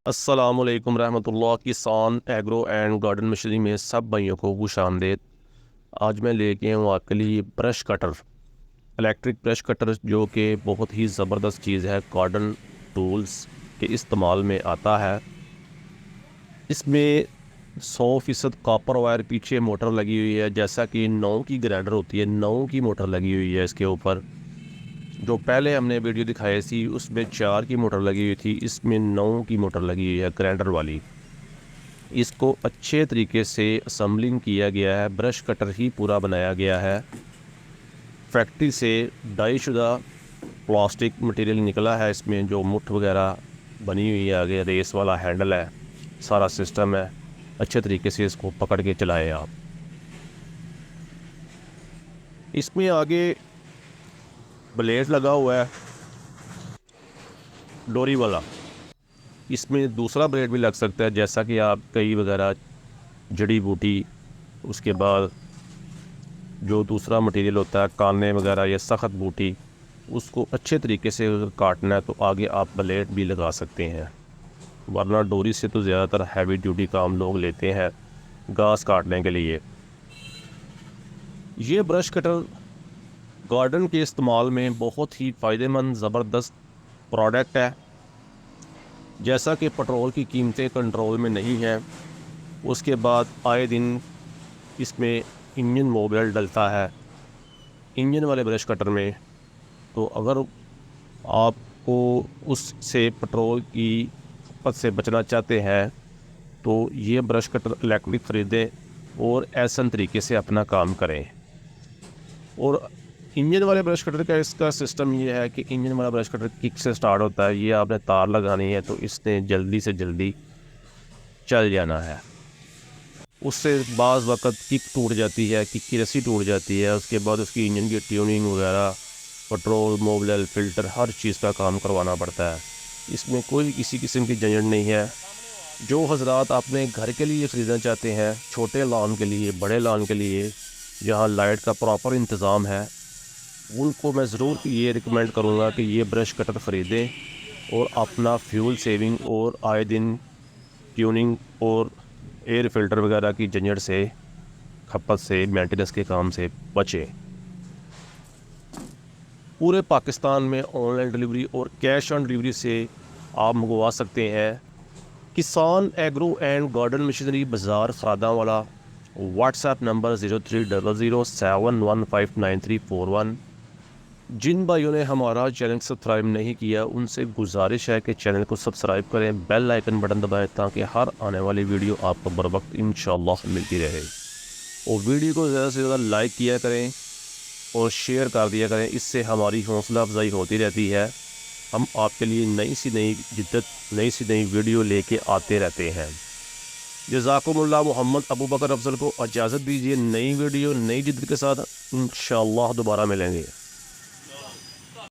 السلام علیکم رحمۃ اللہ۔ کسان ایگرو اینڈ گارڈن مشینری میں سب بھائیوں کو خوش آمدید۔ آج میں لے کے ہوں آپ کے لیے برش کٹر، الیکٹرک برش کٹر، جو کہ بہت ہی زبردست چیز ہے، گارڈن ٹولز کے استعمال میں آتا ہے۔ اس میں 100% کاپر وائر، پیچھے موٹر لگی ہوئی ہے، جیسا کہ 9 کی گرائنڈر ہوتی ہے، 9 کی موٹر لگی ہوئی ہے اس کے اوپر۔ جو پہلے ہم نے ویڈیو دکھائی تھی اس میں 4 کی موٹر لگی ہوئی تھی، اس میں 9 کی موٹر لگی ہوئی ہے گرائنڈر والی۔ اس کو اچھے طریقے سے اسمبلنگ کیا گیا ہے، برش کٹر ہی پورا بنایا گیا ہے۔ فیکٹری سے ڈائی شدہ پلاسٹک مٹیریل نکلا ہے، اس میں جو مٹھ وغیرہ بنی ہوئی ہے، آگے ریس والا ہینڈل ہے، سارا سسٹم ہے۔ اچھے طریقے سے اس کو پکڑ کے چلائیں آپ۔ اس میں آگے بلیڈ لگا ہوا ہے ڈوری والا، اس میں دوسرا بلیڈ بھی لگ سکتا ہے، جیسا کہ آپ کئی وغیرہ جڑی بوٹی، اس کے بعد جو دوسرا مٹیریل ہوتا ہے کانے وغیرہ یا سخت بوٹی، اس کو اچھے طریقے سے اگر کاٹنا ہے تو آگے آپ بلیڈ بھی لگا سکتے ہیں، ورنہ ڈوری سے تو زیادہ تر ہیوی ڈیوٹی کام لوگ لیتے ہیں گھاس کاٹنے کے لیے۔ یہ برش کٹر گارڈن کے استعمال میں بہت ہی فائدہ مند زبردست پروڈکٹ ہے۔ جیسا کہ پٹرول کی قیمتیں کنٹرول میں نہیں ہیں، اس کے بعد آئے دن اس میں انجن موبل ڈلتا ہے انجن والے برش کٹر میں، تو اگر آپ کو اس سے پٹرول کی کھپت سے بچنا چاہتے ہیں تو یہ برش کٹر الیکٹرک خریدیں اور ایسن طریقے سے اپنا کام کریں۔ اور انجن والے برش کٹر کا اس کا سسٹم یہ ہے کہ انجن والا برش کٹر کک سے سٹارٹ ہوتا ہے، یہ آپ نے تار لگانی ہے تو اس نے جلدی سے جلدی چل جانا ہے۔ اس سے بعض وقت کک ٹوٹ جاتی ہے، کک کی رسی ٹوٹ جاتی ہے، اس کے بعد اس کی انجن کی ٹیوننگ وغیرہ، پٹرول موبل فلٹر، ہر چیز کا کام کروانا پڑتا ہے۔ اس میں کوئی کسی قسم کی جھنجھٹ نہیں ہے۔ جو حضرات اپنے گھر کے لیے خریدنا چاہتے ہیں، چھوٹے لان کے لیے، بڑے لان کے لیے، جہاں لائٹ کا پراپر انتظام ہے، ان کو میں ضرور یہ ریکمینڈ کروں گا کہ یہ برش کٹر خریدیں اور اپنا فیول سیونگ اور آئے دن ٹیوننگ اور ایئر فلٹر وغیرہ کی جھنجھٹ سے، کھپت سے، مینٹیننس کے کام سے بچیں۔ پورے پاکستان میں آن لائن ڈیلیوری اور کیش آن ڈیلیوری سے آپ منگوا سکتے ہیں۔ کسان ایگرو اینڈ گارڈن مشینری، بازار خاداں والا۔ What's app number 030071159341۔ جن بھائیوں نے ہمارا چینل سبسکرائب نہیں کیا ان سے گزارش ہے کہ چینل کو سبسکرائب کریں، بیل آئیکن بٹن دبائیں تاکہ ہر آنے والی ویڈیو آپ کو بر وقت انشاءاللہ ملتی رہے۔ اور ویڈیو کو زیادہ سے زیادہ لائک کیا کریں اور شیئر کر دیا کریں، اس سے ہماری حوصلہ افزائی ہوتی رہتی ہے۔ ہم آپ کے لیے نئی سی نئی جدت، نئی سی نئی ویڈیو لے کے آتے رہتے ہیں۔ جزاکم اللہ۔ محمد ابو بکر افضل کو اجازت دیجیے، نئی ویڈیو نئی جدت کے ساتھ انشاءاللہ دوبارہ ملیں گے۔